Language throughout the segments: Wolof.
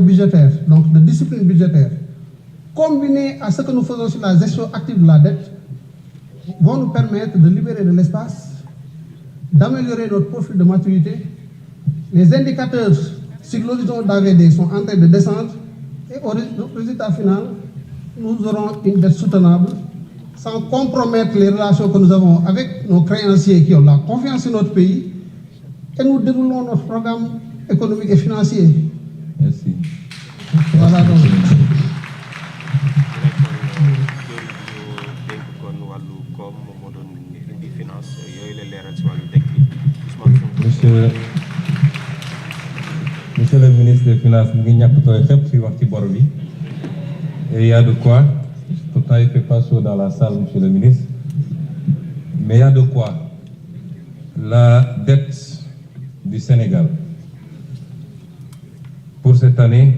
budgétaire, donc de discipline budgétaire, combiné à ce que nous faisons sur la gestion active de la dette, vont nous permettre de libérer de l'espace, d'améliorer notre profil de maturité. Les indicateurs sur l'horizon d'AVD sont en train de descendre et au résultat final, nous aurons une dette soutenable sans compromettre les relations que nous avons avec nos créanciers qui ont la confiance en notre pays et nous déroulons notre programme économique et financier. Merci. Voilà donc. Monsieur le ministre des Finances, mu ngi ñàkk tooy xepp fi wax ci bor bi et il y a de quoi, pourtant il fait pas chaud dans la salle, monsieur le ministre, mais il y a de quoi. La dette du Sénégal pour cette année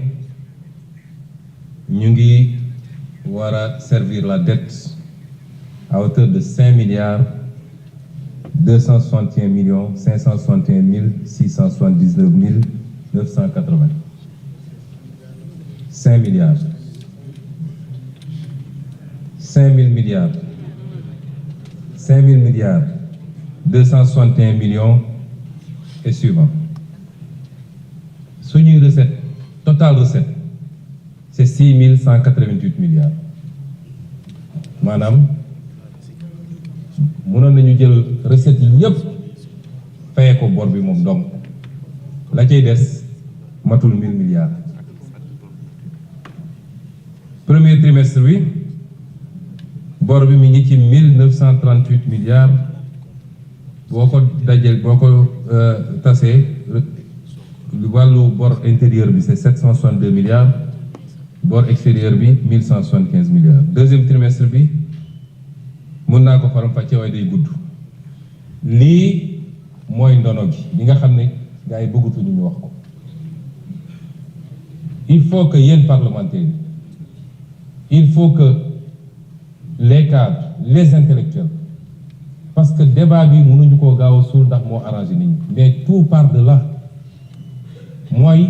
ñu ngi war a servir la dette à hauteur de 5,261,579,980. 5 milliards. 5 000 milliards. 5 000 milliards. 261 millions et suivant. Suñuy recette, total recette, c'est 6 188 milliards. Maanaam mënoon nañu jël recette yi yëpp fayee ko bor bi moom donc la cay des matul 1000 milliards. Premier trimestre bi bor bi mi ngi ci 1938 milliards boo ko dajeel boo ko tasee wàllu bor intérieur bi c'est 762 milliards bor extérieur bi 1175 milliards. Deuxième trimestre bi mën naa ko faram fàcce waaye day gudd. Lii mooy ndono gi li nga xam ne gars yi bëggatuñu ñu wax ko. Il faut que yéen parlementaires il faut que les cadres les intellectuels parce que débat bi mënuñu koo gaaw a suul ndax moo arrangé nit ñi mais tout part de là mooy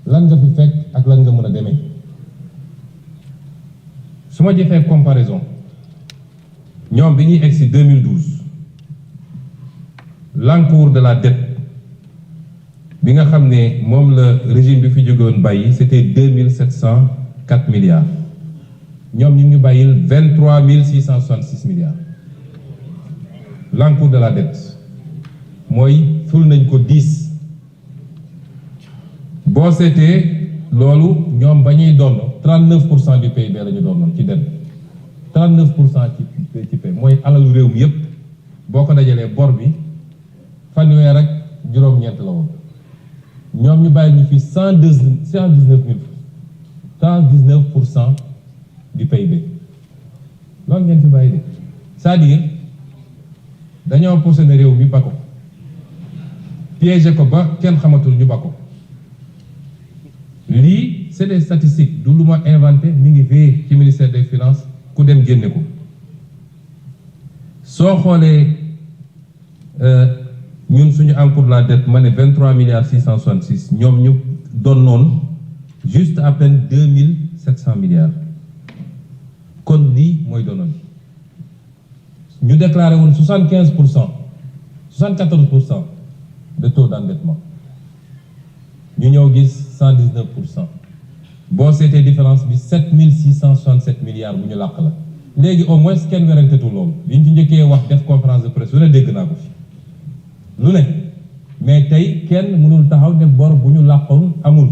lan nga fi fekk ak lan nga mën a demee. su ma jëfee comparaison ñoom bi ñuy egsi 2012 l'encours de la dette bi nga xam ne moom la régime bi fi jógoon bàyyi c'était 2704 milliards ñoom ñu ngi bàyyil 23 666 milliards. L'encours de la dette mooy ful nañ ko 10 boo seetee loolu ñoom ba ñuy doon 39% du PIB la ñu doon ci dette 39% ci PIB mooy alalu réew mi yépp boo ko dajalee bor bi fanweer ak juróom-ñeent la woon ñoom ñu bàyyi ñu fi 119% du PIB loolu ngeen fi bàyyi de c'est-à-dire dañoo posé ne réew mi ba ko piégé ko ba kenn xamatul ñu ba ko lii c'est des statistiques du lu ma inventé mi ngi fii ci ministère des finances ku dem génne ko soo xoolee ñun suñu encours de la dette ma ne 23 milliards 666 ñoom ñu doon noonu juste à peine 2700 milliards kon lii mooy doonoon ñu déclaré woon 74% de taux d'endettement ñu ñëw gis 119%. boo seetee différence bi 7667 milliards bu ñu làq la léegi au moins kenn werantetul loolu liñ ci njëkkee wax def conférence de presse lu ne dégg naa ko fi lu ne mais tey kenn mënul taxaw ne bor bu ñu làqoon amul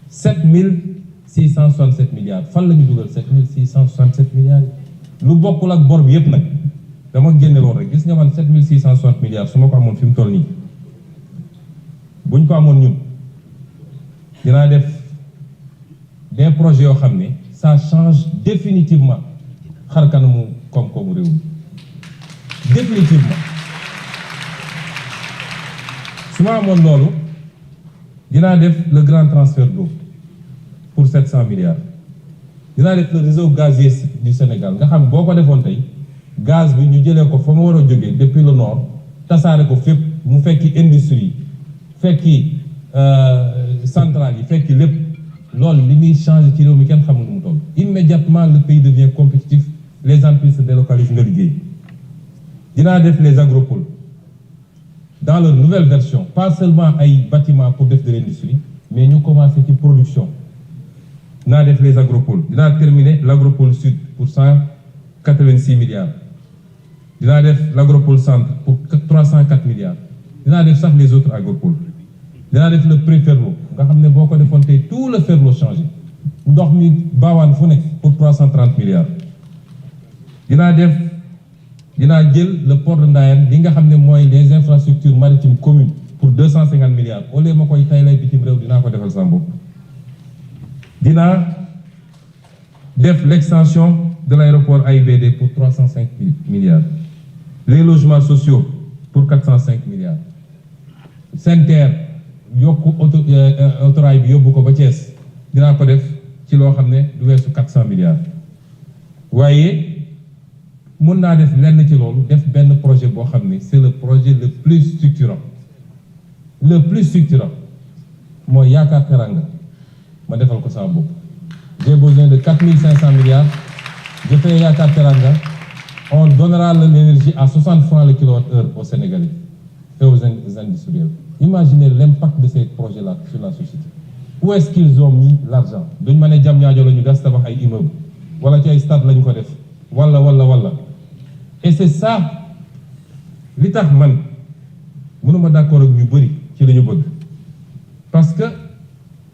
7667 milliards fan la ñu dugal 7667 milliards lu bokkul ak bor bi yépp nag dama génne loolu rek gis nga man 7660 milliards su ma ko amoon fi mu toll nii buñ ko amoon ñun dinaa def des projets yoo xam ne ça change définitivement xar kanamu koom-koomu réew mi définitivement su ma amoon loolu dinaa def le grand transfert d'eau pour 700 milliards dinaa def le réseau gazier du Sénégal nga xam boo ko defoon tey gaz bi ñu jëlee ko fa mu war a jógee depuis le nord tasaare ko fépp mu fekki industrie fekki yi fekk lépp loolu li muy changé ci réew mi kenn xamul nu mu toll. Immédiatement le pays devient compétitif, les entreprises se délocalisent nga liggéey. dinaa def les agropoles dans leur nouvelle version, pas seulement ay bâtiments pour def de l'industrie, mais ñu commencé ci production. dinaa def les agropoles, dinaa terminer l'agropole sud pour 186 milliards. dinaa def l'agropole centre pour 304 milliards. dinaa def sax les autres agropoles. dinaa def le pré-Ferlo nga xam ne boo ko defoon tey tout le Ferlo changé. ndox mi baawaan fu nekk pour 330 milliards. dinaa jël le port de Ndayane li nga xam ne mooy les infrastructures maritimes communes pour 250 milliards au lieu ma koy tay lay bitim réew dinaa ko defal sama bopp. dinaa def l'extension de l'aéroport AIBD pour 305 milliards. les logements sociaux pour 405 milliards. SENTER yokku autorail bi yóbbu ko ba Thiès dinaa ko def ci loo xam ne du weesu 400 milliards. waaye mun naa def lenn ci loolu def benn projet boo xam ne c'est le projet le plus structurant mooy Yaakaar Teranga ma defal ko sama bopp. j'ai besoin de 4500 milliards je fais Yaakaar Teranga, on donnera l'énergie à 60 francs le kilowattheure aux Sénégalais et aux industriels. Imaginez l'impact de ces projets-là sur la société. Où est-ce qu'ils ont mis l'argent? duñ ma ne Diamniadio la ñu gas tabax ay immeubles wala ci ay stade lañ ko def wala et c'est ça li tax man mënuma d'accord ak ñu bëri ci li ñu bëgg parce que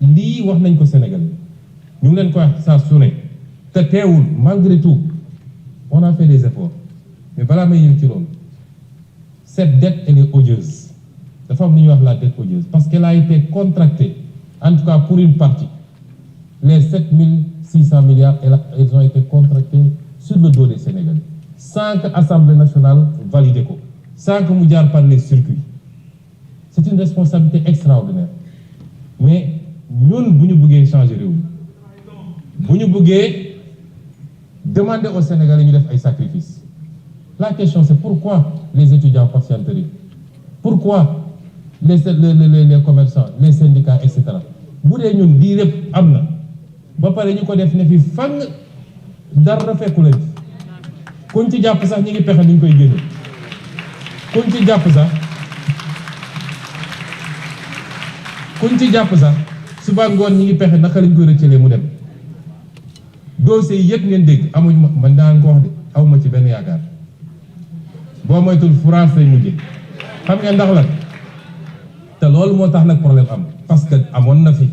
lii wax nañ ko Sénégal ñu ngi leen ko wax saa su ne te teewul malgré tout on a fait des efforts mais balaa may ñëw ci loolu cette dette elle est odieuse dafa am lu ñuy wax la dette odieuse parce qu'elle a été contractée en tout cas pour une partie les 7600 milliards elles ont été contractées sur le dos des Sénégalais sans que Assemblée nationale valide ko sans que mu jaar par les circuits. C'est une responsabilité extraordinaire mais ñun bu ñu bëggee changer réew mi bu ñu bëggee demander aux Sénégalais ñu def ay sacrifices. La question c'est pourquoi les étudiants patienteraient, pourquoi les commerçants, les syndicats, etc. bu dee ñun lii lépp am na ba pare ñu ko def ne fi fang dara fekku leen kuñ ci jàpp sax ñi ngi pexe ni ñu koy génne kuñ ci jàpp sax suba ngoon ñi ngi pexe naka lañ koy rëccalee mu dem dossier yi yëpp ngeen dégg amuñ man daan ko wax de awma ci benn yaakaar boo moytul France lay mujje xam ngeen ndax la te loolu moo tax nag problème am parce que amoon na fi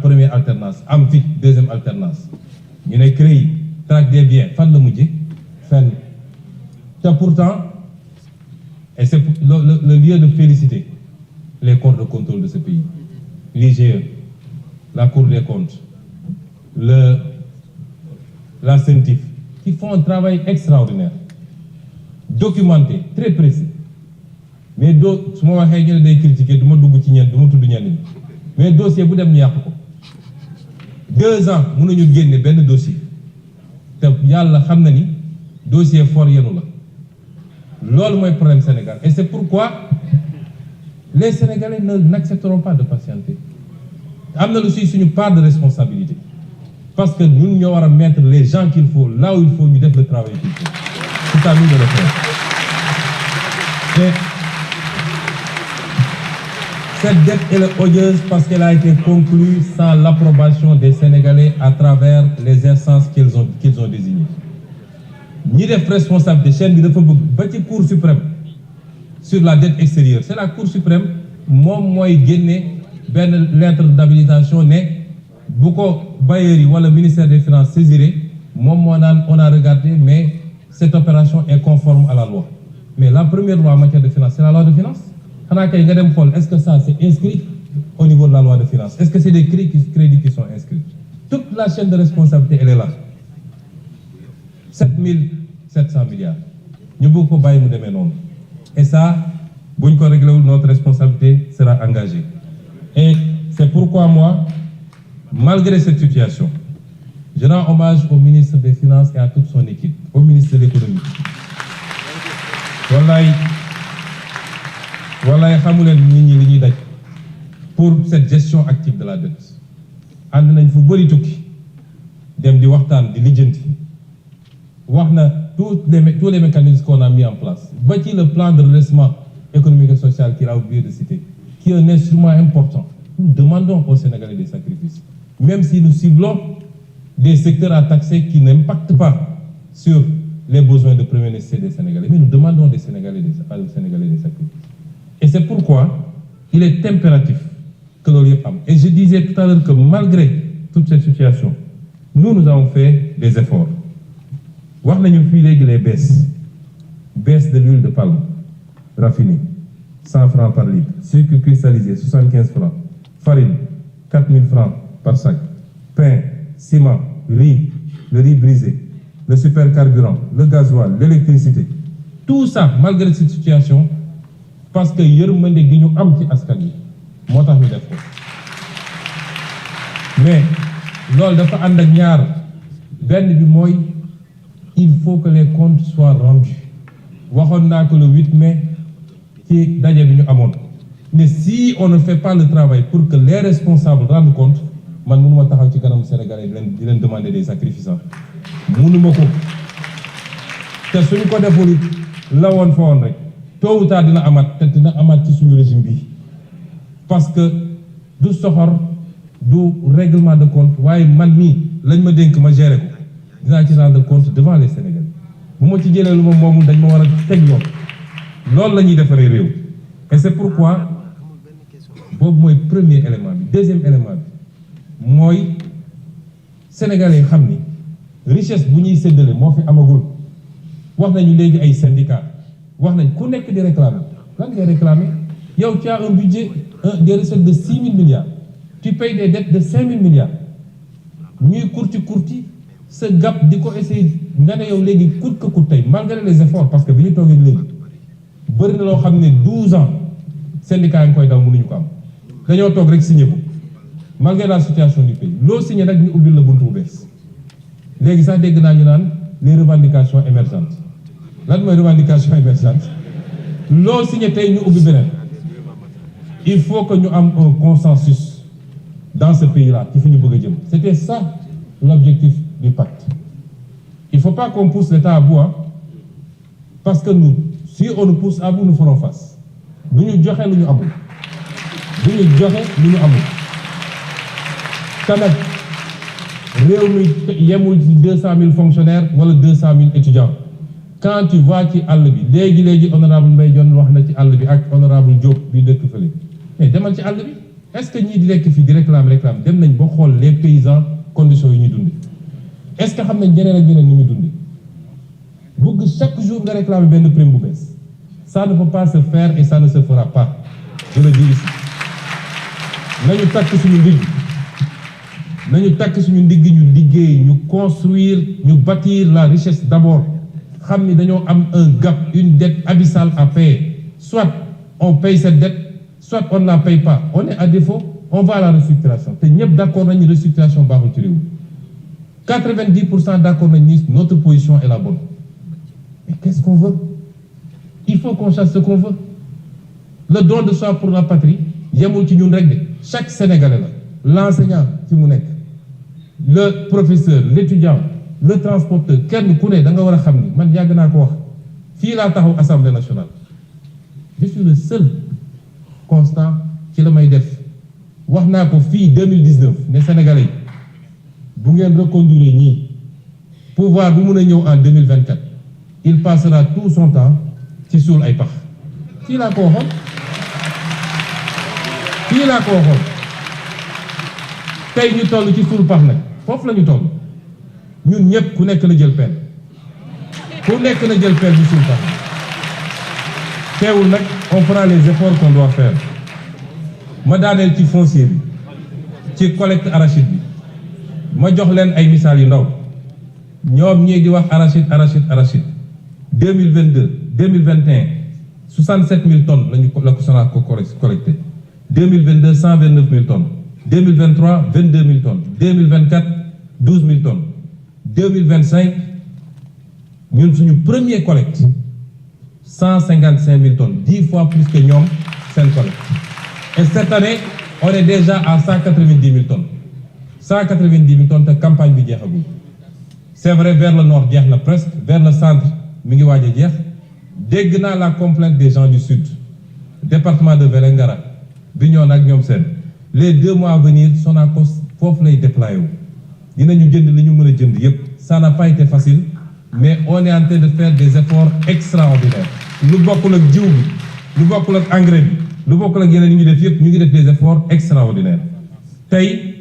première alternance am fi deuxième alternance ñu ne CREI traque des biens fan la mujje fenn te pourtant et c'est le lieu de féliciter les corps de contrôle de ce pays, l'IGE, la Cour des comptes, la CENTIF, qui font un travail extraordinaire, documenté, très précis. Mais su ma waxee ñu ne day critiquer du ma dugg ci ñenn du ma tudd ñenn ñi mais dossier bu dem ñu yàq ko 2 ans mënuñu génne benn dossier te yàlla xam na ni dossier fort yenu la loolu mooy problème Sénégal et c'est pourquoi les Sénégalais n'accepteront pas de patienter am na lu si suñu part de responsabilité parce que ñun ñoo war a mettre les gens qu'il faut là où il faut ñu def le travail qu'il faut c'est à nous de le faire. Et cette dette elle est odieuse parce qu'elle a été conclue sans l'approbation des Sénégalais à travers les instances qu'ils ont désignées. ñi def responsabilité chaîne bi dafa bëgg ba ci Cour suprême sur la dette extérieure c'est la Cour suprême moom mooy génne benn lettre d'habilitation ne bu ko bailleurs yi wala ministère des finances saisiré moom moo naan on a regardé mais cette opération est conforme à la loi mais la première loi en matière de finance c'est la loi de finance xanaa kay nga dem xool est-ce que ça c'est inscrit au niveau de la loi de finance est-ce que c'est des crédits qui sont inscrits toute la chaîne de responsabilité elle est là 7700 milliards ñu bëgg ko bàyyi mu demee noonu et ça buñ ko réglé wul notre responsabilité sera engagée et c'est pourquoi moi malgré cette situation je rends hommage au ministre des Finances et à toute son équipe au ministre de l'économie wallaay xamuleen nit ñi li ñuy daj pour cette gestion active de la dette ànd nañ fu bëri tukki dem di waxtaan di lijjanti wax na tous les mécanismes qu'on a mis en place ba ci le plan de redressement économique et social qu'il a oublié de citer qui est un instrument important. Nous demandons aux Sénégalais des sacrifices même si nous ciblons des secteurs à taxer qui n'impactent pas sur les besoins de première nécessité des Sénégalais, mais nous demandons aux Sénégalais des sacrifices. Et c'est pourquoi il est impératif que l'on y fasse. Et je disais tout à l'heure que malgré toute cette situation, nous avons fait des efforts. Wax nañu fii léegi les baisse de l'huile de palme raffinée, 100 francs par litre, sucre cristallisé, 75 francs, farine, 4000 francs par sac, pain, ciment, riz, le riz brisé, le supercarburant, le gasoil, l'électricité, tout ça malgré cette situation parce que yërmande gi ñu am ci askan yi moo tax ñu def ko mais loolu dafa ànd ak ñaar benn bi mooy il faut que les comptes soient rendus waxoon naa ko le 8 mai ci daje bi ñu amoon mais si on ne fait pas le travail pour que les responsables rendent compte man mënuma taxaw ci kanam Sénégalais di leen demander des sacrifices mënuma ko te suñu ko deful la woon fa woon rek tôt ou tard dina amaat te dina amaat ci suñu régime bi parce que du soxor du règlement de compte waaye man mii lañ ma dénk ma gérer ko dinaa ci rendre compte devant les Sénégalais bu ma ci jëlee lu ma moomul dañ ma war a teg yoon loolu la ñuy defaree réew et c'est pourquoi boobu mooy premier élément bi deuxième élément bi mooy Sénégalais xam ni richesse bu ñuy séddale moo fi amagul wax nañu léegi ay syndicats wax nañ ku nekk di réclamer lan ngay réclamer yow tu as un budget des recettes de 6 000 milliards tu payes des dettes de 5 000 milliards ñuy kurti sa gap di ko essayer nga ne yow léegi coûte que coûte tey malgré les efforts parce que bi ñu toogee léegi bëri na loo xam ne 12 ans syndicats yi nga koy daw mënuñu ko am dañoo toog rek signé ko malgré la situation du pays loo signé nag ñu ubbil la buntu bu bees léegi sax dégg naa ñu naan les revendications émergentes lan mooy revendication émergente loo signé tey ñu ubbi beneen il faut que ñu am un consensus dans ce pays-là ci fi ñu bëgg a jëm c'était ça l'objectif du pacte il faut pas qu'on pousse l'État à bout parce que nous si on nous pousse à bout nous ferons face du ñu joxe lu ñu amul du ñu joxe lu ñu amul tamit réew mi yemul ci 200 000 fonctionnaires wala 200 000 étudiants quand tu vois ci àll bi léegi honorable Mbaye Dione wax na ci àll bi ak honorable Diop bi dëkk fële mais demal ci àll bi est-ce que ñii di lekk fii di réclame dem nañ ba xool les paysans conditions yi ñuy dund est-ce que xam nañ ñeneen ak ñeneen ni ñuy dund bëgg chaque jour nga réclamer benn prime bu bees ça ne peut pas se faire et ça ne se fera pas je le dis ici nañu takk suñu ndigg ñu liggéey ñu construire ñu bâtir la richesse d'abord xam ni dañoo am un gap une dette abyssale à payer soit on paye cette dette soit on ne la paye pas on est à défaut on va à la restructuration te ñëpp d'accord nañu restructuration baaxul ci réew 90% d'accord nañu ni notre position est la bonne mais qu'est-ce qu'on veut il faut qu'on sache ce qu'on veut le don de soi pour la patrie yemul ci ñun rek de chaque Sénégalais la l'enseignant fi mu nekk le professeur l'étudiant le transporteur kenn ku ne da nga war a xam ni man yàgg naa ko wax fii laa taxaw Assemblée nationale je suis le seul constant ci la may def wax naa ko fii 2019 ne Sénégalais yi bu ngeen reconduire ñii pouvoir bu mun a ñëw en 2024 il passera tout son temps ci suul ay pax fii laa ko waxoon tey ñu toll ci suul pax nag foofu la ñu toll ñun ñëpp ku nekk na jël pelle bi suul pax teewul nag on fera les efforts qu'on doit faire ma daaneel ci foncier bi ci collecte arachide bi ma jox leen ay misaal yu ndaw ñoom ñii di wax arachide 2022 2021 67 000 tonnes la ko Sonac ko collecté 2022 129 000 tonnes 2023 22 000 tonnes 2024 12 000 tonnes 2025 ñun suñu premier collecte 155 000 tonnes 10 fois plus que ñoom seen collecte et cette année on est déjà à 190 000 tonnes 190 000 tonnes te campagne bi jeexagul c'est vrai vers le nord jeex na presque vers le centre mi ngi waaj a jeex dégg naa la complainte des gens du sud département de Vélingara Bignona ak ñoom seen les 2 mois à venir Sonacos foofu lay déployer wu dinañu jënd li ñu mën a jënd yépp ça n'a pas été facile mais on est en train de faire des efforts extraordinaires lu bokkul ak jiw bi lu bokkul ak engrais bi lu bokkul ak yeneen yi ñu def yépp ñu ngi def des efforts extraordinaires tey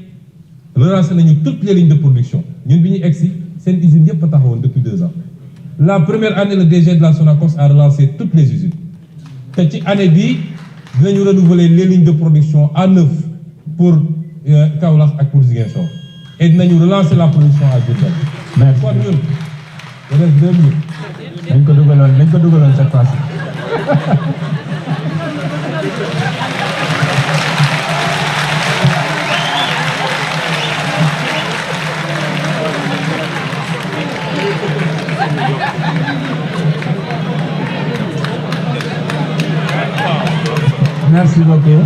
relancé nañu toutes les lignes de production ñun bi ñu egsi seen usines yépp a taxawoon depuis 2 ans la première année le DG de la Sonacos a relancé toutes les usines te ci année bii dinañu renouveler les lignes de production à 9 pour Kaolack ak pour Ziguinchor et dinañu relancer la production à Diourbel. Merci. kon ñun il reste 2 minutes. dañ ko dugaloon cette fois-ci. Merci beaucoup.